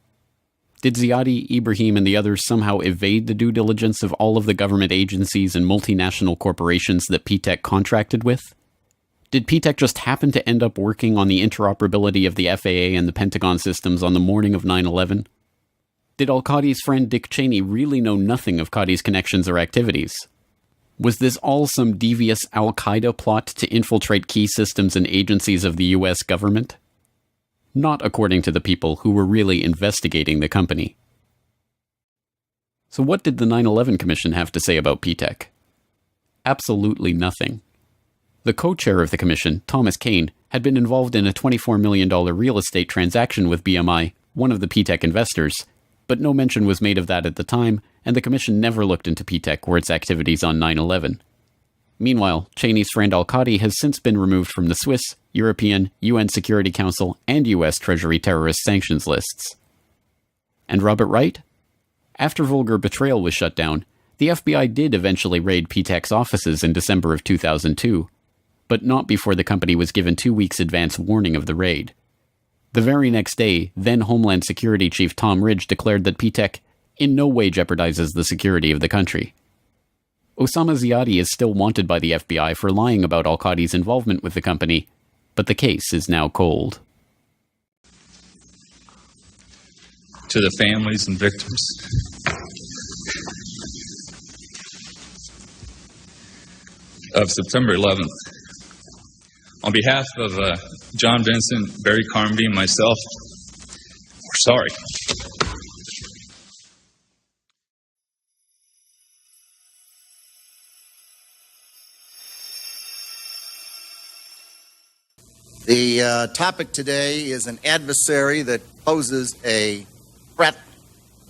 [SPEAKER 9] Did Ziadi, Ibrahim, and the others somehow evade the due diligence of all of the government agencies and multinational corporations that P-TECH contracted with? Did P-TECH just happen to end up working on the interoperability of the FAA and the Pentagon systems on the morning of 9/11? Did al-Qadi's friend Dick Cheney really know nothing of Qadi's connections or activities? Was this all some devious al-Qaeda plot to infiltrate key systems and agencies of the US government? Not according to the people who were really investigating the company. So what did the 9/11 Commission have to say about P-TECH? Absolutely nothing. The co-chair of the commission, Thomas Kane, had been involved in a $24 million real estate transaction with BMI, one of the P-TECH investors, but no mention was made of that at the time, and the commission never looked into P-TECH or its activities on 9/11. Meanwhile, Cheney's friend al-Qadi has since been removed from the Swiss, European, UN Security Council, and US Treasury terrorist sanctions lists. And Robert Wright? After Vulgar Betrayal was shut down, the FBI did eventually raid P-TECH's offices in December of 2002, but not before the company was given 2 weeks advance warning of the raid. The very next day, then Homeland Security Chief Tom Ridge declared that P-TECH in no way jeopardizes the security of the country. Osama Ziadi is still wanted by the FBI for lying about al-Qadi's involvement with the company, but the case is now cold.
[SPEAKER 7] To the families and victims, of September 11th, on behalf of John Vincent, Barry Carmody, and myself, we're sorry.
[SPEAKER 2] The topic today is an adversary that poses a threat,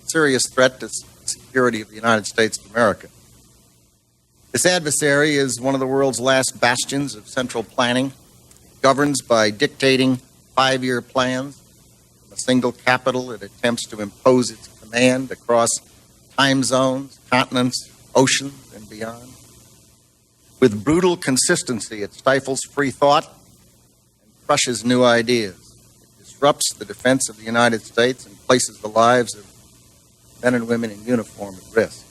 [SPEAKER 2] serious threat to the security of the United States of America. This adversary is one of the world's last bastions of central planning. It governs by dictating 5-year plans. From a single capital, it attempts to impose its command across time zones, continents, oceans, and beyond. With brutal consistency, it stifles free thought and crushes new ideas. It disrupts the defense of the United States and places the lives of men and women in uniform at risk.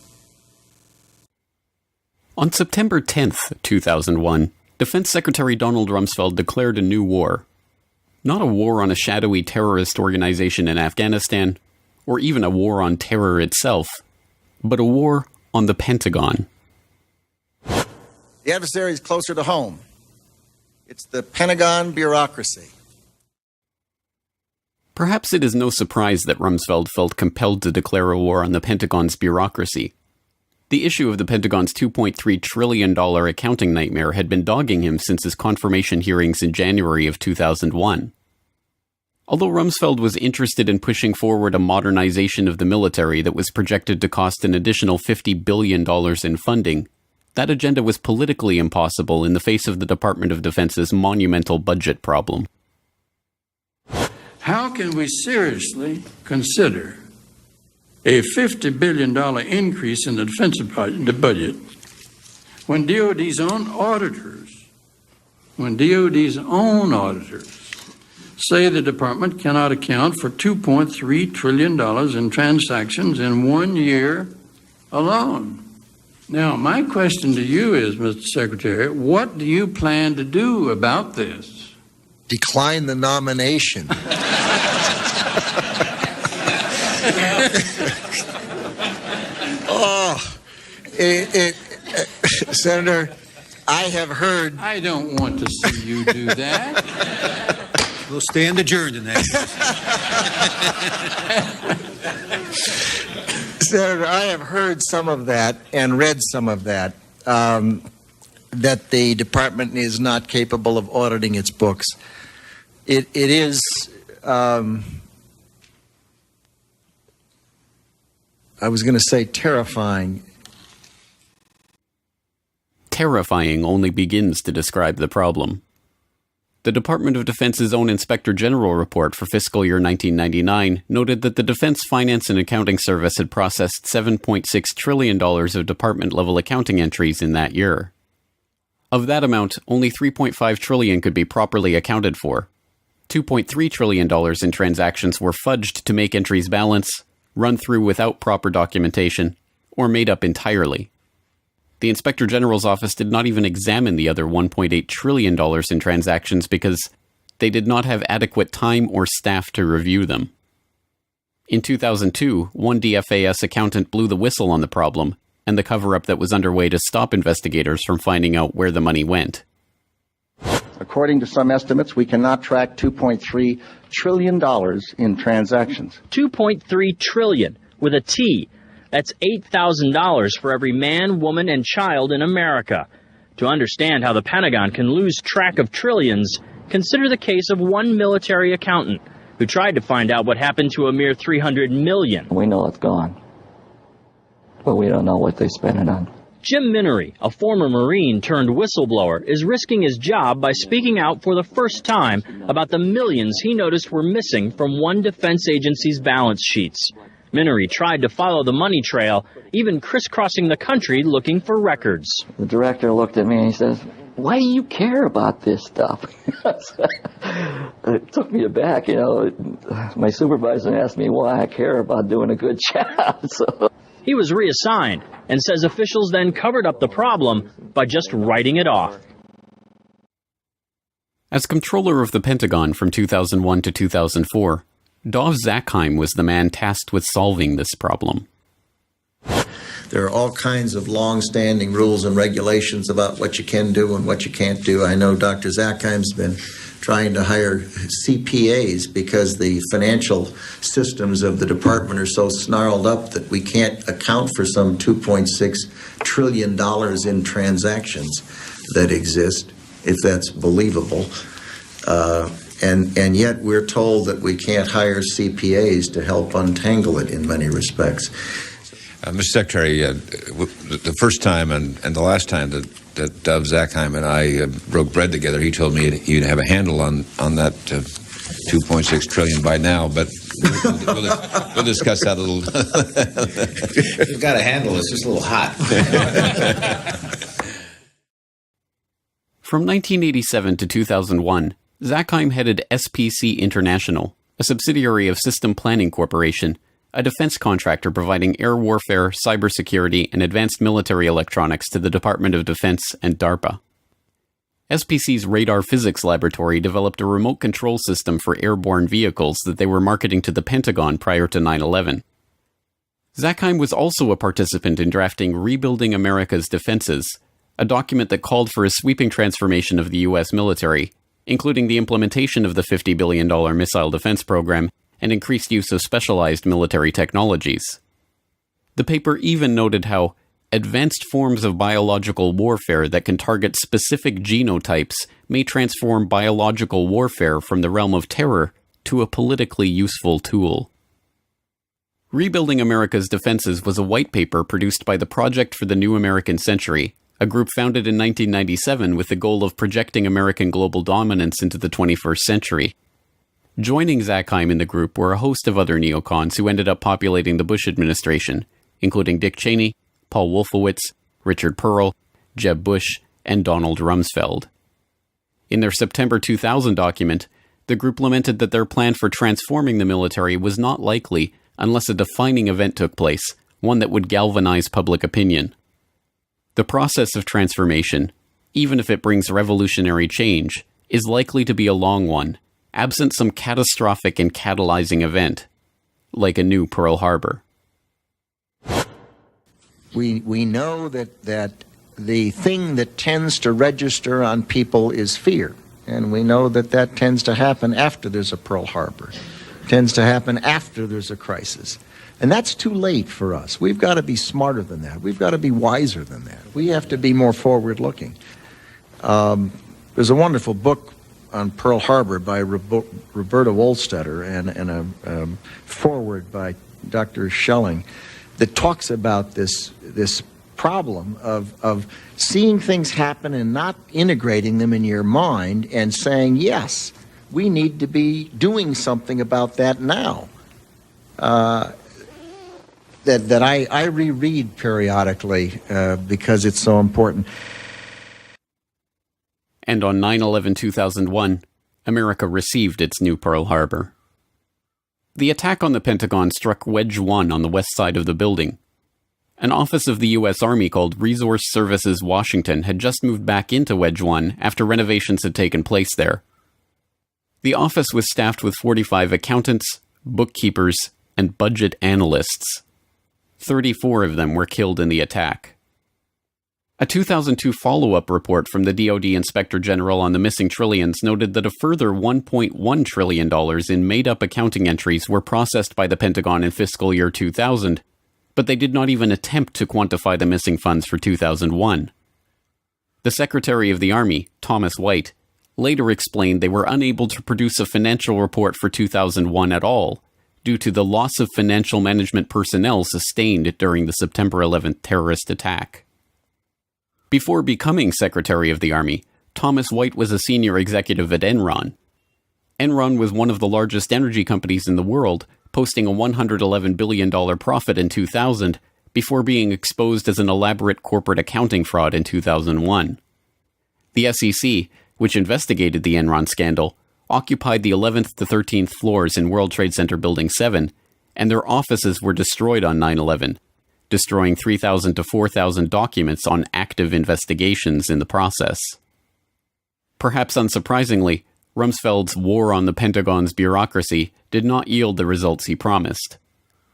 [SPEAKER 9] On September 10th, 2001, Defense Secretary Donald Rumsfeld declared a new war. Not a war on a shadowy terrorist organization in Afghanistan, or even a war on terror itself, but a war on the Pentagon.
[SPEAKER 2] The adversary is closer to home. It's the Pentagon bureaucracy.
[SPEAKER 9] Perhaps it is no surprise that Rumsfeld felt compelled to declare a war on the Pentagon's bureaucracy. The issue of the Pentagon's $2.3 trillion accounting nightmare had been dogging him since his confirmation hearings in January of 2001. Although Rumsfeld was interested in pushing forward a modernization of the military that was projected to cost an additional $50 billion in funding, that agenda was politically impossible in the face of the Department of Defense's monumental budget problem.
[SPEAKER 6] How can we seriously consider a $50 billion increase in the defense budget when DOD's own auditors say the department cannot account for $2.3 trillion in transactions in 1 year alone? Now, my question to you is, Mr. Secretary, what do you plan to do about this?
[SPEAKER 2] Decline the nomination. Senator, I have heard...
[SPEAKER 6] I don't want to see you do that.
[SPEAKER 2] We'll stand adjourned in that case. Senator, I have heard some of that and read some of that, that the department is not capable of auditing its books. It is... I was going to say terrifying.
[SPEAKER 9] Terrifying only begins to describe the problem. The Department of Defense's own Inspector General report for fiscal year 1999 noted that the Defense Finance and Accounting Service had processed $7.6 trillion of department-level accounting entries in that year. Of that amount, only $3.5 trillion could be properly accounted for. $2.3 trillion in transactions were fudged to make entries balance, run through without proper documentation, or made up entirely. The Inspector General's office did not even examine the other $1.8 trillion in transactions because they did not have adequate time or staff to review them. In 2002, one DFAS accountant blew the whistle on the problem and the cover-up that was underway to stop investigators from finding out where the money went.
[SPEAKER 2] According to some estimates, we cannot track $2.3 trillion in transactions.
[SPEAKER 23] $2.3 trillion with a T. That's $8,000 for every man, woman, and child in America. To understand how the Pentagon can lose track of trillions, consider the case of one military accountant who tried to find out what happened to a mere $300 million.
[SPEAKER 24] We know it's gone, but we don't know what they spent it on.
[SPEAKER 23] Jim Minery, a former Marine turned whistleblower, is risking his job by speaking out for the first time about the millions he noticed were missing from one defense agency's balance sheets. Minery tried to follow the money trail, even crisscrossing the country looking for records.
[SPEAKER 24] The director looked at me and he says, "Why do you care about this stuff?" It took me aback, you know. My supervisor asked me why I care about doing a good job. So
[SPEAKER 23] he was reassigned and says officials then covered up the problem by just writing it off.
[SPEAKER 9] As controller of the Pentagon from 2001 to 2004, Dov Zakheim was the man tasked with solving this problem.
[SPEAKER 2] There are all kinds of long-standing rules and regulations about what you can do and what you can't do. I know Dr. Zakheim's been trying to hire CPAs because the financial systems of the department are so snarled up that we can't account for some $2.6 trillion in transactions that exist, if that's believable.
[SPEAKER 10] And yet we're told that we can't hire CPAs to help untangle it in many respects.
[SPEAKER 12] Mr. Secretary, the first time and the last time that Dov Zakheim and I broke bread together, he told me he'd have a handle on that $2.6 trillion by now, but we'll discuss that a little.
[SPEAKER 13] You've got a handle, it's just a little hot.
[SPEAKER 9] From 1987 to 2001, Zakheim headed SPC International, a subsidiary of System Planning Corporation, a defense contractor providing air warfare, cybersecurity, and advanced military electronics to the Department of Defense and DARPA. SPC's Radar Physics Laboratory developed a remote control system for airborne vehicles that they were marketing to the Pentagon prior to 9/11. Zakheim was also a participant in drafting Rebuilding America's Defenses, a document that called for a sweeping transformation of the U.S. military, including the implementation of the $50 billion missile defense program and increased use of specialized military technologies. The paper even noted how advanced forms of biological warfare that can target specific genotypes may transform biological warfare from the realm of terror to a politically useful tool. Rebuilding America's Defenses was a white paper produced by the Project for the New American Century, a group founded in 1997 with the goal of projecting American global dominance into the 21st century. Joining Zakheim in the group were a host of other neocons who ended up populating the Bush administration, including Dick Cheney, Paul Wolfowitz, Richard Pearl, Jeb Bush, and Donald Rumsfeld. In their September 2000 document, the group lamented that their plan for transforming the military was not likely unless a defining event took place, one that would galvanize public opinion. The process of transformation, even if it brings revolutionary change, is likely to be a long one, absent some catastrophic and catalyzing event, like a new Pearl Harbor.
[SPEAKER 2] We know that the thing that tends to register on people is fear, and we know that tends to happen after there's a Pearl Harbor. It tends to happen after there's a crisis. And that's too late for us. We've got to be smarter than that. We've got to be wiser than that. We have to be more forward-looking. There's a wonderful book on Pearl Harbor by Roberta Wohlstetter and a foreword by Dr. Schelling that talks about this problem of seeing things happen and not integrating them in your mind and saying, yes, we need to be doing something about that now. That I reread periodically because it's so important.
[SPEAKER 9] And on 9/11/2001, America received its new Pearl Harbor. The attack on the Pentagon struck Wedge 1 on the west side of the building. An office of the U.S. Army called Resource Services Washington had just moved back into Wedge 1 after renovations had taken place there. The office was staffed with 45 accountants, bookkeepers, and budget analysts. 34 of them were killed in the attack. A 2002 follow-up report from the DoD Inspector General on the missing trillions noted that a further $1.1 trillion in made-up accounting entries were processed by the Pentagon in fiscal year 2000, but they did not even attempt to quantify the missing funds for 2001. The Secretary of the Army, Thomas White, later explained they were unable to produce a financial report for 2001 at all, due to the loss of financial management personnel sustained during the September 11th terrorist attack. Before becoming Secretary of the Army, Thomas White was a senior executive at Enron. Enron was one of the largest energy companies in the world, posting a $111 billion profit in 2000 before being exposed as an elaborate corporate accounting fraud in 2001. The SEC, which investigated the Enron scandal, occupied the 11th to 13th floors in World Trade Center Building 7, and their offices were destroyed on 9/11, destroying 3,000 to 4,000 documents on active investigations in the process. Perhaps unsurprisingly, Rumsfeld's war on the Pentagon's bureaucracy did not yield the results he promised.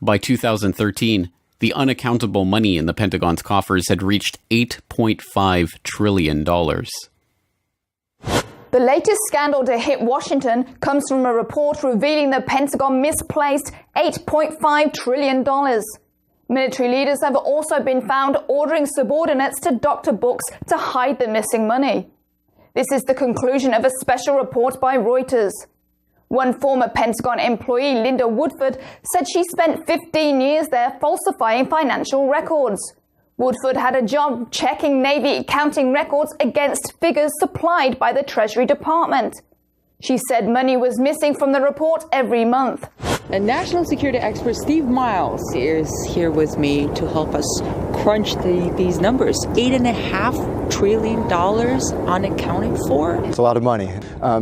[SPEAKER 9] By 2013, the unaccountable money in the Pentagon's coffers had reached $8.5 trillion.
[SPEAKER 15] The latest scandal to hit Washington comes from a report revealing the Pentagon misplaced $8.5 trillion. Military leaders have also been found ordering subordinates to doctor books to hide the missing money. This is the conclusion of a special report by Reuters. One former Pentagon employee, Linda Woodford, said she spent 15 years there falsifying financial records. Woodford had a job checking Navy accounting records against figures supplied by the Treasury Department. She said money was missing from the report every month.
[SPEAKER 5] And national security expert Steve Miles is here with me to help us crunch these numbers. $8.5 trillion unaccounted for.
[SPEAKER 14] It's a lot of money.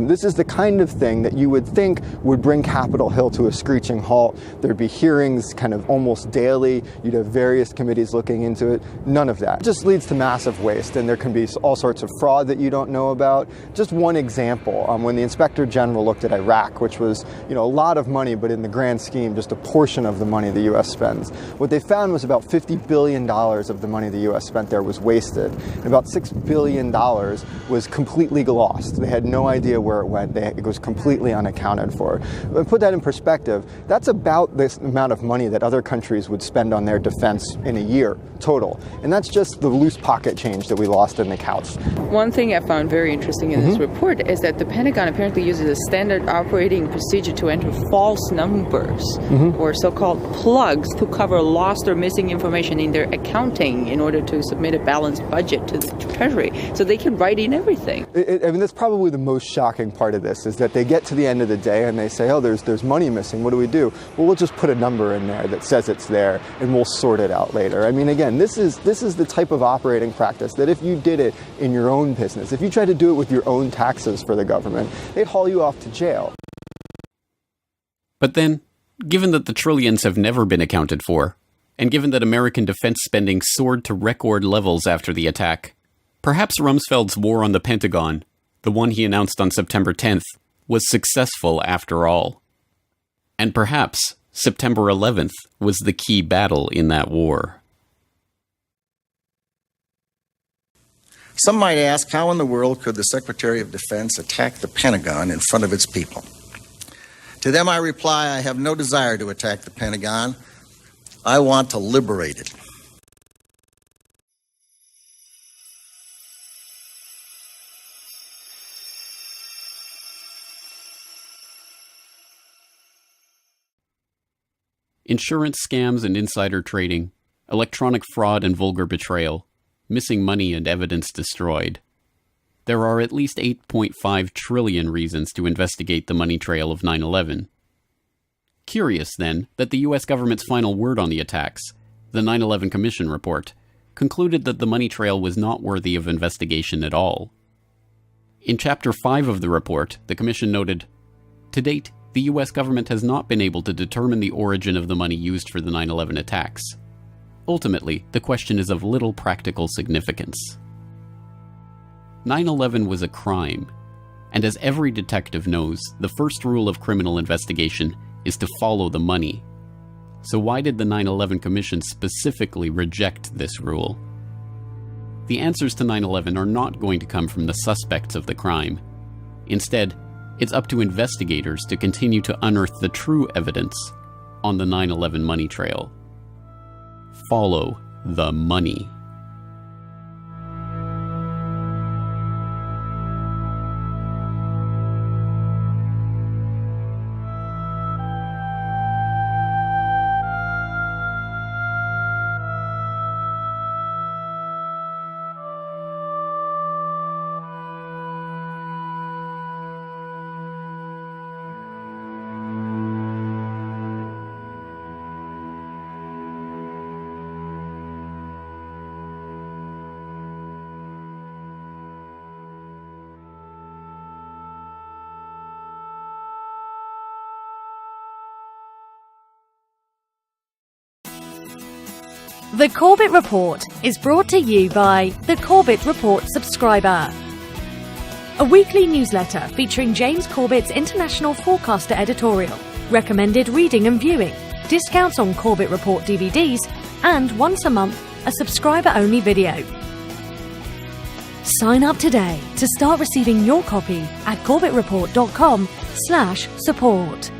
[SPEAKER 14] This is the kind of thing that you would think would bring Capitol Hill to a screeching halt. There'd be hearings kind of almost daily. You'd have various committees looking into it. None of that. It just leads to massive waste, and there can be all sorts of fraud that you don't know about. Just one example, when the Inspector General looked at Iraq, which was, a lot of money, but in the grand scheme, just a portion of the money the U.S. spends. What they found was about $50 billion of the money the U.S. spent there was wasted, and about $6 billion was completely lost. They had no idea where it went. It was completely unaccounted for. But put that in perspective, that's about this amount of money that other countries would spend on their defense in a year total. And that's just the loose pocket change that we lost in the couch.
[SPEAKER 5] One thing I found very interesting in this report is that the Pentagon apparently uses a standard operating procedure to enter false numbers or so-called plugs to cover lost or missing information in their accounting in order to submit a balanced budget to the Treasury. So they can write in everything.
[SPEAKER 14] That's probably the most shocking part of this, is that they get to the end of the day and they say, oh, there's money missing. What do we do? Well, we'll just put a number in there that says it's there and we'll sort it out later. I mean, again, this is the type of operating practice that if you did it in your own business, if you tried to do it with your own taxes for the government, they'd haul you off to jail.
[SPEAKER 9] But then, given that the trillions have never been accounted for, and given that American defense spending soared to record levels after the attack, perhaps Rumsfeld's war on the Pentagon, the one he announced on September 10th, was successful after all. And perhaps September 11th was the key battle in that war.
[SPEAKER 2] Some might ask, how in the world could the Secretary of Defense attack the Pentagon in front of its people? To them I reply, I have no desire to attack the Pentagon. I want to liberate it.
[SPEAKER 9] Insurance scams and insider trading, electronic fraud and vulgar betrayal, missing money and evidence destroyed. There are at least 8.5 trillion reasons to investigate the money trail of 9/11. Curious, then, that the U.S. government's final word on the attacks, the 9/11 Commission report, concluded that the money trail was not worthy of investigation at all. In Chapter 5 of the report, the Commission noted, "To date, the U.S. government has not been able to determine the origin of the money used for the 9/11 attacks. Ultimately, the question is of little practical significance." 9/11 was a crime, and as every detective knows, the first rule of criminal investigation is to follow the money. So why did the 9/11 Commission specifically reject this rule? The answers to 9/11 are not going to come from the suspects of the crime. Instead, it's up to investigators to continue to unearth the true evidence on the 9/11 money trail. Follow the money.
[SPEAKER 17] The Corbett Report is brought to you by the Corbett Report subscriber, a weekly newsletter featuring James Corbett's International Forecaster editorial, recommended reading and viewing, discounts on Corbett Report DVDs, and once a month, a subscriber-only video. Sign up today to start receiving your copy at corbettreport.com/support.